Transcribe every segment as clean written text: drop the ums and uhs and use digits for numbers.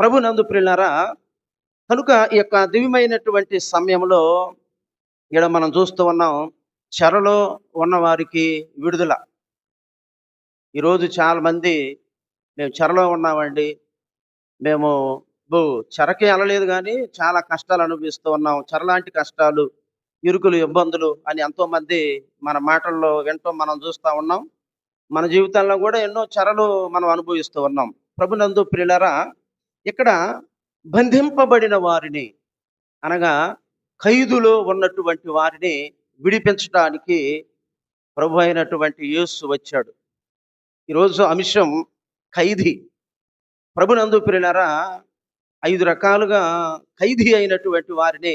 ప్రభునందు ప్రియులారా, కనుక ఈ యొక్క దివ్యమైనటువంటి సమయంలో ఈడ మనం చూస్తూ ఉన్నాం. చెరలో ఉన్న వారికి విడుదల. ఈరోజు చాలామంది మేము చెరలో ఉన్నామండి. మేము బు చెరకి ఎళ్ళలేదు గానీ, చాలా కష్టాలు అనుభవిస్తూ ఉన్నాం. చెరలాంటి కష్టాలు, ఇరుకులు, ఇబ్బందులు అని ఎంతోమంది మన మాటల్లో వినటం మనం చూస్తా ఉన్నాం. మన జీవితాల్లో గూడా ఎన్నో చెరలు మనం అనుభవిస్తూ ఉన్నాం. ప్రభునందు ప్రియులారా, ఇక్కడ బంధింపబడిన వారిని అనగా ఖైదులో ఉన్నటువంటి వారిని విడిపించటానికి ప్రభు అయినటువంటి యేసు వచ్చాడు. ఈరోజు అంశం ఖైదీ. ప్రభునందు ప్రియులారా, 5 రకాలుగా ఖైదీ అయినటువంటి వారిని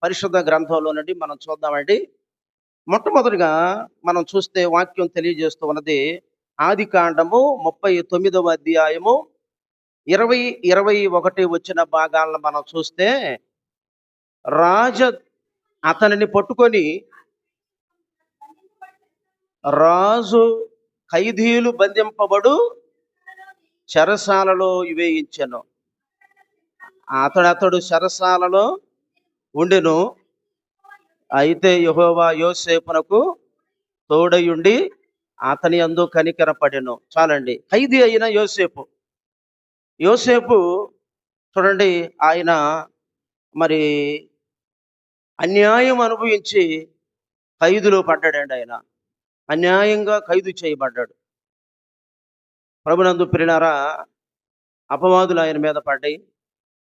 పరిశుద్ధ గ్రంథంలో నుండి మనం చూద్దామండి. మొట్టమొదటిగా మనం చూస్తే వాక్యం తెలియజేస్తూ ఉన్నది ఆదికాండము 39వ అధ్యాయము 20, 21 వచ్చిన భాగాలను మనం చూస్తే, రాజ అతనిని పట్టుకొని రాజు ఖైదీలు బంధింపబడు చెరసాలలో వేయించెను. అతడు చెరసాలలో ఉండెను. అయితే యెహోవా యోసేపునకు తోడయుండి అతని యందు కనికరపడెను. చాలండి. ఖైదీ అయిన యోసేపు చూడండి, ఆయన మరి అన్యాయం అనుభవించి ఖైదులో పడ్డాడండి. ఆయన అన్యాయంగా ఖైదు చేయబడ్డాడు. ప్రభునందు ప్రియులారా, అపవాదులు ఆయన మీద పడ్డాయి.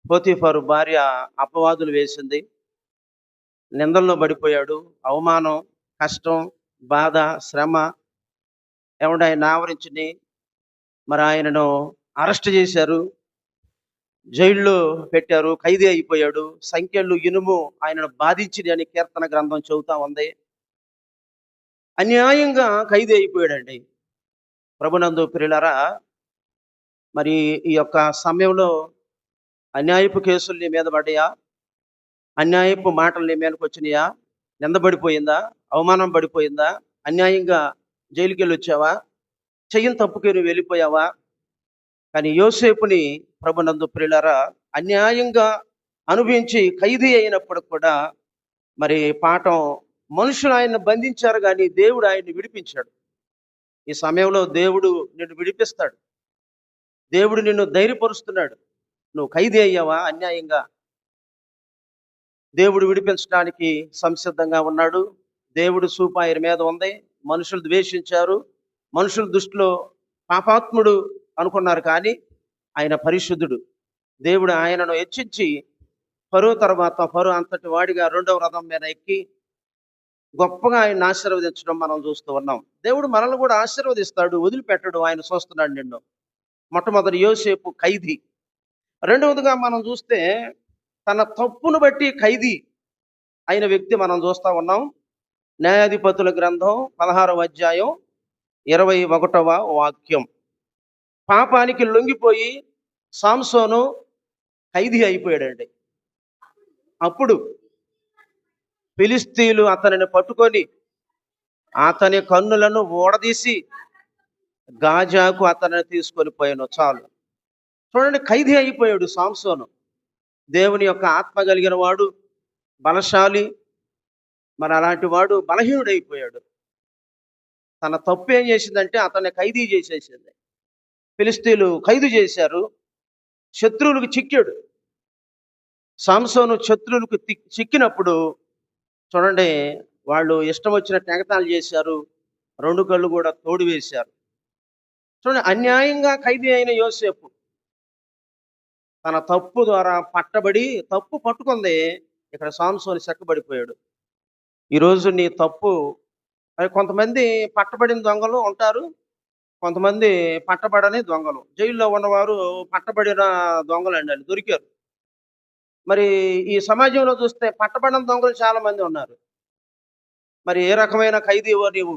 పోతీఫరు భార్య అపవాదులు వేసింది. నిందల్లో పడిపోయాడు. అవమానం, కష్టం, బాధ, శ్రమ ఏమంటే ఆయన ఆవరించింది. మరి ఆయనను అరెస్ట్ చేశారు, జైల్లో పెట్టారు, ఖైదీ అయిపోయాడు. సంఖ్యలు ఇనుము ఆయనను బాధించింది అని కీర్తన గ్రంథం చెబుతా ఉంది. అన్యాయంగా ఖైదీ అయిపోయాడండి. ప్రభునందు ప్రియులారా, మరి ఈ యొక్క సమయంలో అన్యాయపు కేసులు నీ మీద పడ్డాయా? అన్యాయపు మాటలు నీ మీదకి వచ్చినాయా? నిందబడిపోయిందా? అవమానం పడిపోయిందా? అన్యాయంగా జైలుకి వెళ్ళి వచ్చావా? చెయ్యని తప్పుకి నువ్వు వెళ్ళిపోయావా? కానీ యోసేపుని ప్రభునందు ప్రియులారా, అన్యాయంగా అనుభవించి ఖైదీ అయినప్పుడు కూడా మరి పాఠం, మనుషులు ఆయన్ని బంధించారు కానీ దేవుడు ఆయన్ని విడిపించాడు. ఈ సమయంలో దేవుడు నిన్ను విడిపిస్తాడు. దేవుడు నిన్ను ధైర్యపరుస్తున్నాడు. నువ్వు ఖైదీ అయ్యావా అన్యాయంగా? దేవుడు విడిపించడానికి సంసిద్ధంగా ఉన్నాడు. దేవుడు చూపు ఆయన మీద ఉంది. మనుషులు ద్వేషించారు. మనుషుల దృష్టిలో పాపాత్ముడు అనుకున్నారు, కానీ ఆయన పరిశుద్ధుడు. దేవుడు ఆయనను హెచ్చించి ఫరో తర్వాత ఫరో అంతటి వాడిగా 2వ రథం మీద ఎక్కి గొప్పగా ఆయన్ని ఆశీర్వదించడం మనం చూస్తూ ఉన్నాం. దేవుడు మనల్ని కూడా ఆశీర్వదిస్తాడు, వదిలిపెట్టడు. ఆయన చూస్తున్నాడు నిన్ను. మొట్టమొదటి యోసేపు ఖైదీ. రెండవదిగా మనం చూస్తే తన తప్పును బట్టి ఖైదీ అయిన వ్యక్తి మనం చూస్తూ ఉన్నాం. న్యాయాధిపతుల గ్రంథం 16వ అధ్యాయం 21వ వాక్యం. పాపానికి లొంగిపోయి సాంసోను ఖైదీ అయిపోయాడండి. అప్పుడు ఫిలిస్తీయులు అతనిని పట్టుకొని అతని కన్నులను ఊడదీసి గాజాకు అతనిని తీసుకొని పోయాను. చాలు. చూడండి, ఖైదీ అయిపోయాడు సాంసోను. దేవుని యొక్క ఆత్మ కలిగిన వాడు, బలశాలి. మరి అలాంటి వాడు బలహీనుడైపోయాడు. తన తప్పు ఏం చేసిందంటే అతన్ని ఖైదీ చేసేసింది. ఫిలిస్తీయులు ఖైదు చేశారు. శత్రువులకు చిక్కాడు. సాంసోను శత్రువులకు చిక్కినప్పుడు చూడండి, వాళ్ళు ఇష్టం వచ్చినట్టు ఎగతాళి చేశారు. 2 కళ్ళు కూడా తోడు వేశారు. చూడండి, అన్యాయంగా ఖైదీ అయిన యోసేపు తన తప్పు ద్వారా పట్టబడి, తప్పు పట్టుకుంది. ఇక్కడ సాంసోను చెక్కబడిపోయాడు. ఈరోజు నీ తప్పు, కొంతమంది పట్టబడిన దొంగలు ఉంటారు, కొంతమంది పట్టబడని దొంగలు. జైల్లో ఉన్నవారు పట్టబడిన దొంగలండి, వాళ్ళు దొరికారు. మరి ఈ సమాజంలో చూస్తే పట్టబడిన దొంగలు చాలా మంది ఉన్నారు. మరి ఏ రకమైన ఖైదీవో నీవు?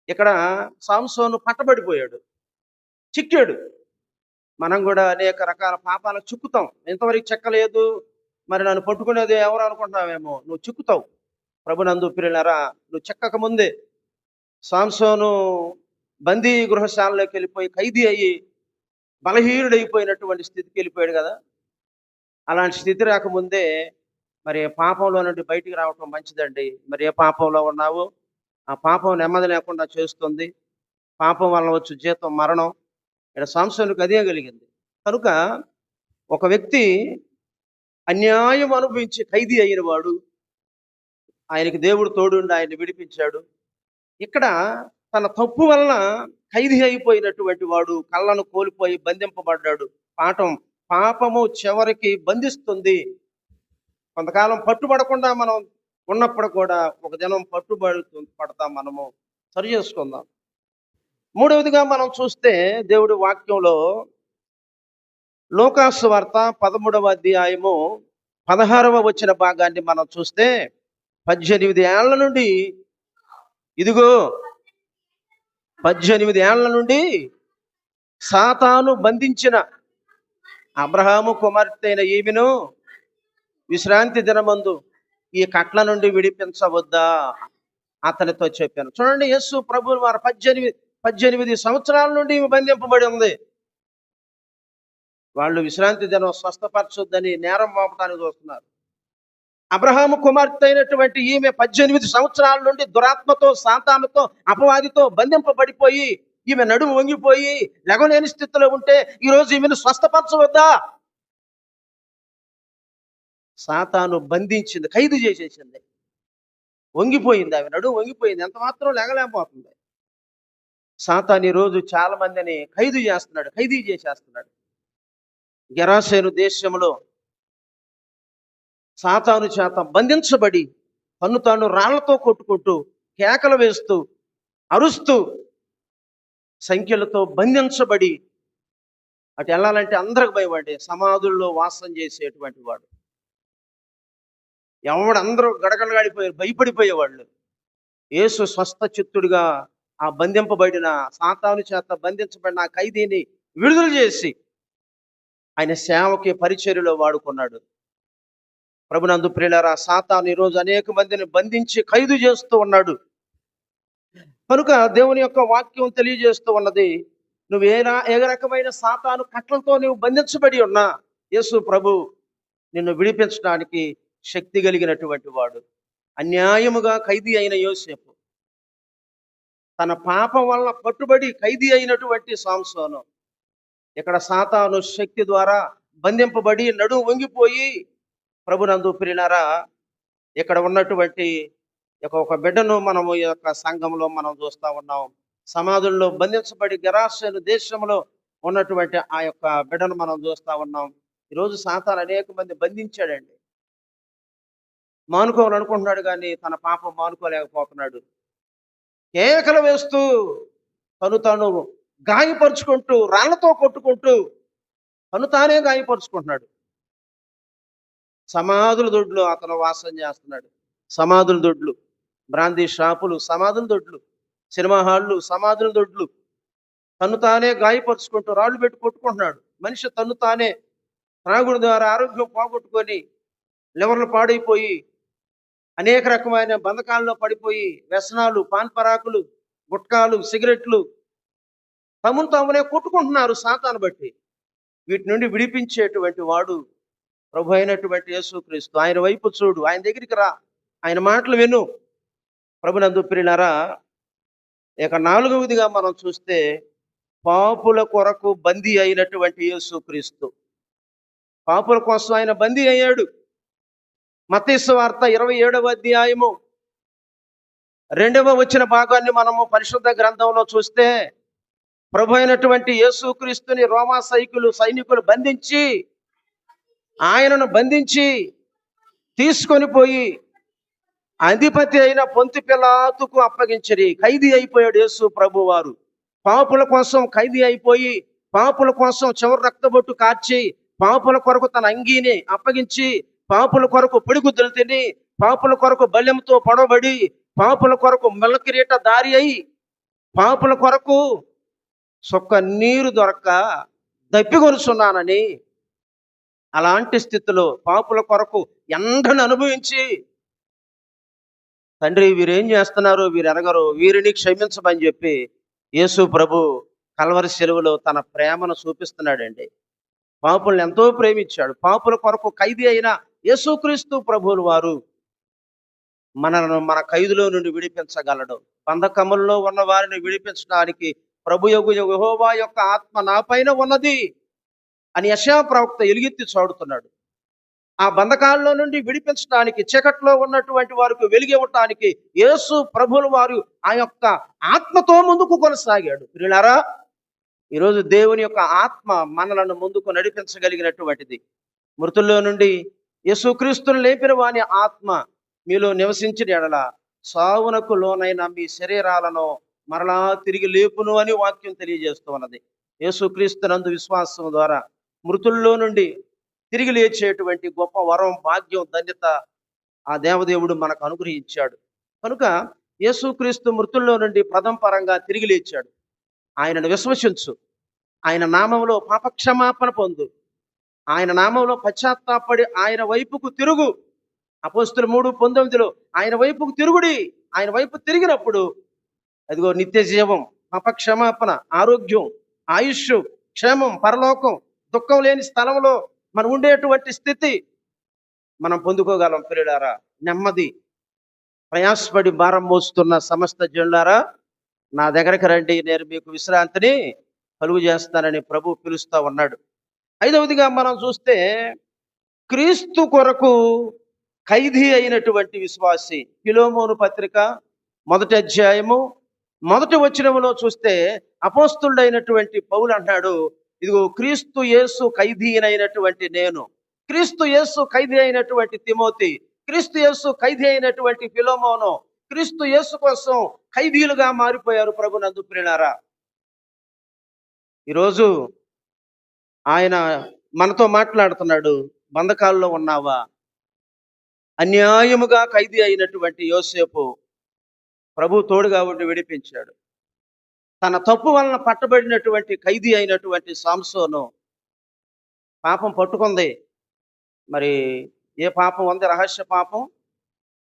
ఇక్కడ సాంసోను పట్టబడిపోయాడు, చిక్కాడు. మనం కూడా అనేక రకాల పాపాలకు చిక్కుతాం. ఇంతవరకు చెక్కలేదు, మరి నన్ను పట్టుకునేది ఎవరు అనుకుంటున్నావేమో. నువ్వు చిక్కుతావు. ప్రభునందు ప్రియులారా, నువ్వు చెక్కక ముందే సాంసోను బందీ గృహశాలలోకి వెళ్ళిపోయి ఖైదీ అయ్యి బలహీనుడైపోయినటువంటి స్థితికి వెళ్ళిపోయాడు కదా. అలాంటి స్థితి రాకముందే మరి పాపంలో నుండి బయటికి రావటం మంచిదండి. మరి ఏ పాపంలో ఉన్నావో ఆ పాపం నెమ్మది లేకుండా చేస్తుంది. పాపం వల్ల వచ్చు జీతం మరణం. ఇక్కడ సంసోనుకు అదే కలిగింది. కనుక ఒక వ్యక్తి అన్యాయం అనుభవించి ఖైదీ అయిన వాడు, ఆయనకి దేవుడు తోడుండి ఆయన్ని విడిపించాడు. ఇక్కడ తన తప్పు వలన ఖైదీ అయిపోయినటువంటి వాడు కళ్ళను కోల్పోయి బంధింపబడ్డాడు. పాపము చివరికి బంధిస్తుంది. కొంతకాలం పట్టుబడకుండా మనం ఉన్నప్పుడు కూడా ఒక దినం పడతాం. మనము సరి చేసుకుందాం. మూడవదిగా మనం చూస్తే దేవుడి వాక్యంలో లూకాసు వార్త 13వ అధ్యాయము 16వ వచన భాగాన్ని మనం చూస్తే 18 ఏళ్ల నుండి ఇదిగో 18 ఏళ్ల నుండి సాతాను బంధించిన అబ్రహాము కుమార్తె అయిన ఈమెను విశ్రాంతి దినమందు ఈ కట్ల నుండి విడిపించవద్దా అతనితో చెప్పాను. చూడండి, యేసు ప్రభువు వారు 18 సంవత్సరాల నుండి బంధింపబడి ఉంది. వాళ్ళు విశ్రాంతి దినం స్వస్థపరచొద్దని నేరం మోపడానికి చూస్తున్నారు. అబ్రహాము కుమార్తె అయినటువంటి ఈమె 18 సంవత్సరాల నుండి దురాత్మతో, సాతానుతో, అపవాదితో బంధింపబడిపోయి ఈమె నడుము వంగిపోయి లెగలేని స్థితిలో ఉంటే ఈరోజు ఈమెను స్వస్థపరచవద్దా? సాతాను బంధించింది, ఖైదు చేసేసింది. వంగిపోయింది, ఆమె నడుము వంగిపోయింది, ఎంత మాత్రం లెగలేకపోతుంది. సాతాను ఈ రోజు చాలా మందిని ఖైదీ చేసేస్తున్నాడు. గెరాసేను దేశంలో సాతాను చేత బంధించబడి తాను రాళ్లతో కొట్టుకుంటూ, కేకలు వేస్తూ, అరుస్తూ, సంఖ్యలతో బంధించబడి అటు వెళ్ళాలంటే అందరికి భయపడి సమాధుల్లో వాసం చేసేటువంటి వాడు. అందరూ గడగడగాడిపోయారు, భయపడిపోయేవాళ్ళు. యేసు స్వస్థ చిత్తుడిగా ఆ బంధింపబడిన సాతాను చేత బంధించబడిన ఆ ఖైదీని విడుదల చేసి ఆయన సేవకి పరిచర్యలో వాడుకున్నాడు. ప్రభునందు ప్రియులారా, సాతాను ఈరోజు అనేక మందిని బంధించి ఖైదు చేస్తూ ఉన్నాడు. కనుక దేవుని యొక్క వాక్యం తెలియజేస్తూ ఉన్నది, నువ్వు ఏ రకమైన సాతాను కట్లతో నువ్వు బంధించబడి ఉన్నా యేసు ప్రభు నిన్ను విడిపించడానికి శక్తి కలిగినటువంటి వాడు. అన్యాయముగా ఖైదీ అయిన యోసేపు, తన పాపం వల్ల పట్టుబడి ఖైదీ అయినటువంటి సంసోను, ఇక్కడ సాతాను శక్తి ద్వారా బంధింపబడి నడుము వంగిపోయి, ప్రభునందు ప్రియులారా, ఇక్కడ ఉన్నటువంటి ఒక బిడ్డను మనము ఈ యొక్క సంఘంలో మనం చూస్తూ ఉన్నాం. సమాధుల్లో బంధించబడి గెరాసేను దేశంలో ఉన్నటువంటి ఆ యొక్క బిడ్డను మనం చూస్తూ ఉన్నాం. ఈరోజు సాతాను అనేక మంది బంధించాడండి. మానుకోవాలనుకుంటున్నాడు కానీ తన పాపం మానుకోలేకపోతున్నాడు. కేకలు వేస్తూ తాను గాయపరుచుకుంటూ, రాళ్లతో కొట్టుకుంటూ తానే గాయపరుచుకుంటున్నాడు. సమాధుల దొడ్లు అతను వాసం చేస్తున్నాడు. సమాధుల దొడ్లు, బ్రాందీ షాపులు సమాధుల దొడ్లు, సినిమా హాళ్ళు సమాధుల దొడ్లు. తానే గాయపరుచుకుంటూ రాళ్ళు పెట్టి కొట్టుకుంటున్నాడు. మనిషి తానే త్రాగుడు ద్వారా ఆరోగ్యం పోగొట్టుకొని లివర్లు పాడైపోయి అనేక రకమైన బంధకాల్లో పడిపోయి వ్యసనాలు, పాన్పరాకులు, గుట్కాలు, సిగరెట్లు తామునే కొట్టుకుంటున్నారు సాతాను బట్టి. వీటి నుండి విడిపించేటువంటి వాడు ప్రభు అయినటువంటి యేసుక్రీస్తు. ఆయన వైపు చూడు, ఆయన దగ్గరికి రా, ఆయన మాటలు విను. ప్రభునందు ప్రియులారా, ఇక 4వదిగా మనం చూస్తే పాపుల కొరకు బందీ అయినటువంటి యేసుక్రీస్తు. పాపుల కోసం ఆయన బందీ అయ్యాడు. మత్తయి సువార్త 27వ అధ్యాయము 2వ వచన భాగాన్ని మనము పరిశుద్ధ గ్రంథంలో చూస్తే, ప్రభు అయినటువంటి యేసుక్రీస్తుని రోమా సైనికులు ఆయనను బంధించి తీసుకొని పోయి అధిపతి అయిన పొంతి పిలాతుకు అప్పగించరి. ఖైదీ అయిపోయాడు యేసు ప్రభు వారు. పాపుల కోసం ఖైదీ అయిపోయి, పాపుల కోసం చివరి రక్తబొట్టు కార్చి, పాపుల కొరకు తన అంగీని అప్పగించి, పాపుల కొరకు పిడుగుద్దలు తిని, పాపుల కొరకు బల్యంతో పొడవబడి, పాపుల కొరకు మెల్లకిరీట దారి అయి, పాపుల కొరకు సొక్క నీరు దొరక్క దప్పిగొలుచున్నానని, అలాంటి స్థితిలో పాపుల కొరకు ఎండను అనుభవించి, తండ్రి వీరేం చేస్తున్నారు, వీరు ఎరగరు, వీరిని క్షమించమని చెప్పి యేసు ప్రభు కల్వరి శిలువలో తన ప్రేమను చూపిస్తున్నాడండి. పాపులను ఎంతో ప్రేమించాడు. పాపుల కొరకు ఖైదీ అయిన యేసుక్రీస్తు ప్రభువుల వారు మనలను మన ఖైదులో నుండి విడిపించగలడు. బంధకముల్లో ఉన్న వారిని విడిపించడానికి ప్రభుయగు యెహోవా యొక్క ఆత్మ నా పైన ఉన్నది అని యెషయా ప్రవక్త ఎలుగెత్తి చాడుతున్నాడు. ఆ బంధకాల్లో నుండి విడిపించడానికి, చీకట్లో ఉన్నటువంటి వారికి వెలుగివ్వటానికి యేసు ప్రభువుల వారు ఆ యొక్క ఆత్మతో ముందుకు కొనసాగాడు. ప్రియులారా, ఈరోజు దేవుని యొక్క ఆత్మ మనలను ముందుకు నడిపించగలిగినటువంటిది. మృతుల్లో నుండి యేసుక్రీస్తును లేపిన వాని ఆత్మ మీలో నివసించిన ఎడల సావునకు లోనైన మీ శరీరాలను మరలా తిరిగి లేపును అని వాక్యం తెలియజేస్తూ ఉన్నది. యేసుక్రీస్తునందు విశ్వాసం ద్వారా మృతుల్లో నుండి తిరిగి లేచేటువంటి గొప్ప వరం, భాగ్యం, ధన్యత ఆ దేవదేవుడు మనకు అనుగ్రహించాడు. కనుక యేసుక్రీస్తు మృతుల్లో నుండి ప్రథమపరంగా తిరిగి లేచాడు. ఆయనను విశ్వసించు, ఆయన నామములో పాపక్షమాపణ పొందు, ఆయన నామంలో పశ్చాత్తాపడి ఆయన వైపుకు తిరుగు. అపోస్తులు 3:19 ఆయన వైపుకు తిరుగుడి. ఆయన వైపు తిరిగినప్పుడు అదిగో నిత్య జీవం, పాపక్షమాపణ, ఆరోగ్యం, ఆయుష్, క్షేమం, పరలోకం, దుఃఖం లేని స్థలంలో మనం ఉండేటువంటి స్థితి మనం పొందుకోగలం. ప్రియులారా, నెమ్మది. ప్రయాసపడి భారం మోస్తున్న సమస్త జనులారా, నా దగ్గరికి రండి, నేను మీకు విశ్రాంతిని కలుగు చేస్తానని ప్రభు పిలుస్తా ఉన్నాడు. ఐదవదిగా మనం చూస్తే క్రీస్తు కొరకు ఖైదీ అయినటువంటి విశ్వాసి. ఫిలోమోను పత్రిక 1వ అధ్యాయము 1వ వచనములో చూస్తే అపోస్తులుడైనటువంటి పౌలు అంటాడు, ఇదిగో క్రీస్తు యేసు ఖైదీనైనటువంటి నేను, క్రీస్తు యేసు ఖైదీ అయినటువంటి తిమోతి, క్రీస్తు యేసు ఖైదీ అయినటువంటి ఫిలోమోను, క్రీస్తు యేసు కోసం ఖైదీలుగా మారిపోయారు ప్రభునందు. ప్రియులారా, ఈరోజు ఆయన మనతో మాట్లాడుతున్నాడు. బంధకాల్లో ఉన్నావా? అన్యాయముగా ఖైదీ అయినటువంటి యోసేపు ప్రభు తోడుగా ఉండి విడిపించాడు. తన తప్పు వలన పట్టబడినటువంటి ఖైదీ అయినటువంటి సంసోను పాపం పట్టుకుంది. మరి ఏ పాపం ఉంది? రహస్య పాపం.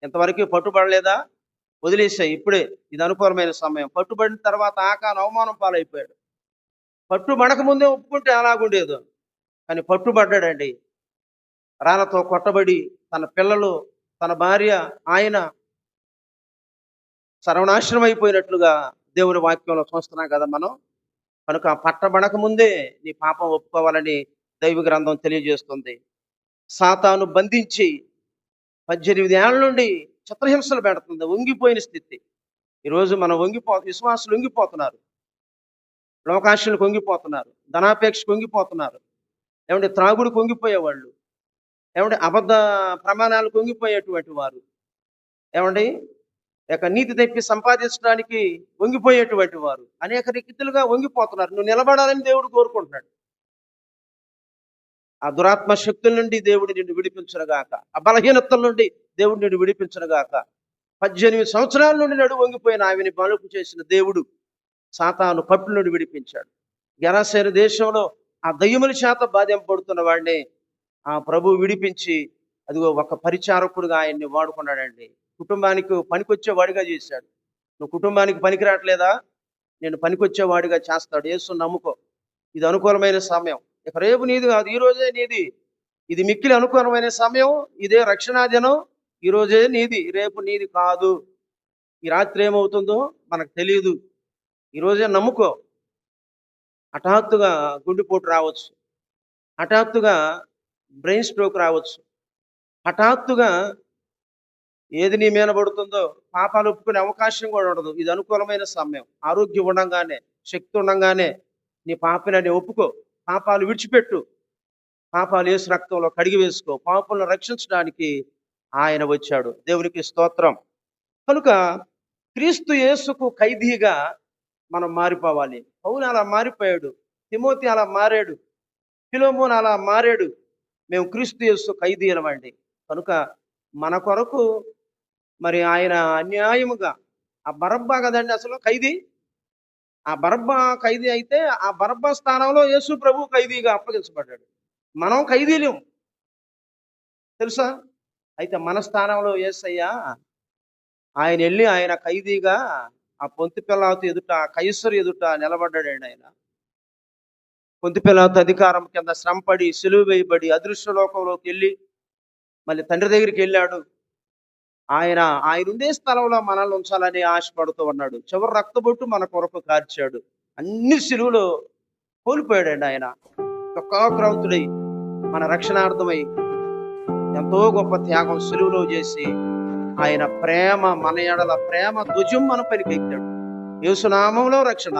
ఇంతవరకు పట్టుబడలేదా? వదిలేసాయి. ఇప్పుడే ఇది అనుకూలమైన సమయం. పట్టుబడిన తర్వాత ఆకాను అవమానం పాలైపోయాడు. పట్టుబడక ముందే ఒప్పుకుంటే అలాగుండేదో, కానీ పట్టుబడ్డాడండి. రాళ్ళతో కొట్టబడి తన పిల్లలు, తన భార్య, ఆయన సర్వనాశనం అయిపోయినట్లుగా దేవుని వాక్యంలో చూస్తున్నాం కదా మనం. కనుక పట్టబడక ముందే నీ పాపం ఒప్పుకోవాలని దైవ గ్రంథం తెలియజేస్తుంది. సాతాను బంధించి 18 ఏళ్ల నుండి చిత్రహింసలు పెడుతుంది. వంగిపోయిన స్థితి. ఈరోజు మనం విశ్వాసులు వంగిపోతున్నారు, లోకాశలకు వంగిపోతున్నారు, ధనాపేక్షకు వంగిపోతున్నారు. ఏమంటే త్రాగుడికి వంగిపోయేవాళ్ళు, ఏమంటే అబద్ధ ప్రమాణాలకు వంగిపోయేటువంటి వారు, ఏమండి నీతి తెప్పి సంపాదించడానికి వంగిపోయేటువంటి వారు అనేక రీతిలుగా వంగిపోతున్నారు. నువ్వు నిలబడాలని దేవుడు కోరుకుంటున్నాడు. ఆ దురాత్మ శక్తుల నుండి దేవుడు నిన్ను విడిపించునుగాక. ఆ బలహీనతల నుండి దేవుడు నిన్ను విడిపించునుగాక. 18 సంవత్సరాల నుండి నడు వంగిపోయిన ఆమెని బలుపు చేసిన దేవుడు సాతాను పట్టు నుండి విడిపించాడు. గెరాసేను దేశంలో ఆ దయ్యముల చేత బాధింపబడుతున్న వాడిని ఆ ప్రభు విడిపించి అదిగో ఒక పరిచారకుడుగా ఆయన్ని వాడుకున్నాడండి. కుటుంబానికి పనికొచ్చేవాడిగా చేశాడు. నువ్వు కుటుంబానికి పనికి రావట్లేదా? నేను పనికొచ్చేవాడిగా చేస్తాడు. యేసుని నమ్ముకో. ఇది అనుకూలమైన సమయం. ఇక రేపు నీది కాదు, ఈ రోజే నీది. ఇది మిక్కిలి అనుకూలమైన సమయం. ఇదే రక్షణాదినం. ఈ రోజే నీది, రేపు నీది కాదు. ఈ రాత్రి ఏమవుతుందో మనకు తెలియదు. ఈరోజే నమ్ముకో. హఠాత్తుగా గుండెపోటు రావచ్చు, హఠాత్తుగా బ్రెయిన్ స్ట్రోక్ రావచ్చు, హఠాత్తుగా ఏది నీ మీద పడుతుందో పాపాలు ఒప్పుకునే అవకాశం కూడా ఉండదు. ఇది అనుకూలమైన సమయం. ఆరోగ్యం ఉండంగానే, శక్తి ఉండంగానే నీ పాపని ఒప్పుకో. పాపాలు విడిచిపెట్టు. పాపాలు యేసు రక్తంలో కడిగి వేసుకో. పాపాలను రక్షించడానికి ఆయన వచ్చాడు. దేవునికి స్తోత్రం. కనుక క్రీస్తు యేసుకు ఖైదీగా మనం మారిపోవాలి. పౌలు అలా మారిపోయాడు, తిమోతి అలా మారాడు, ఫిలోమోను అలా మారాడు. మేము క్రీస్తు యేసు ఖైదీలమండి. కనుక మన కొరకు మరి ఆయన అన్యాయముగా, ఆ బరబ్బా కదండి అసలు ఖైదీ. ఆ బరబ్బా ఖైదీ అయితే ఆ బరబ్బా స్థానంలో యేసు ప్రభు ఖైదీగా అప్పగించబడ్డాడు. మనం ఖైదీలేం, తెలుసా? అయితే మన స్థానంలో యేసయ్య ఆయన ఖైదీగా ఆ పొంతి పిలాతు ఎదుట, కైసరు ఎదుట నిలబడ్డాడండి ఆయన. పొంతి పిలాతు అధికారం కింద శ్రమపడి సిలువ వేయబడి అదృశ్య లోకంలోకి వెళ్ళి మళ్ళీ తండ్రి దగ్గరికి వెళ్ళాడు. ఆయన ఆయన ఉండే స్థలంలో మనల్ని ఉంచాలని ఆశపడుతూ ఉన్నాడు. చివరి రక్తబొట్టు మన కొరకు కార్చాడు. అన్ని సిలువలో కోల్పోయాడండి ఆయన. దుఃఖాక్రాంతుడై మన రక్షణార్థమై ఎంతో గొప్ప త్యాగం సిలువలో చేసి ఆయన ప్రేమ, మన ఎడల ప్రేమ ధ్వజం మన పైకెత్తాడు. యేసునామంలో రక్షణ,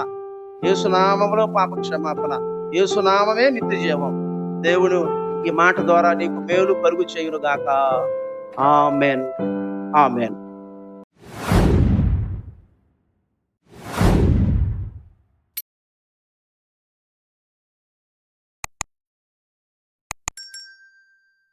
యేసునామంలో పాప క్షమాపణ, యేసునామమే నిత్య జీవం. దేవుడు ఈ మాట ద్వారా నీకు మేలు కలుగు చేయును గాక. ఆమేన్, ఆమేన్.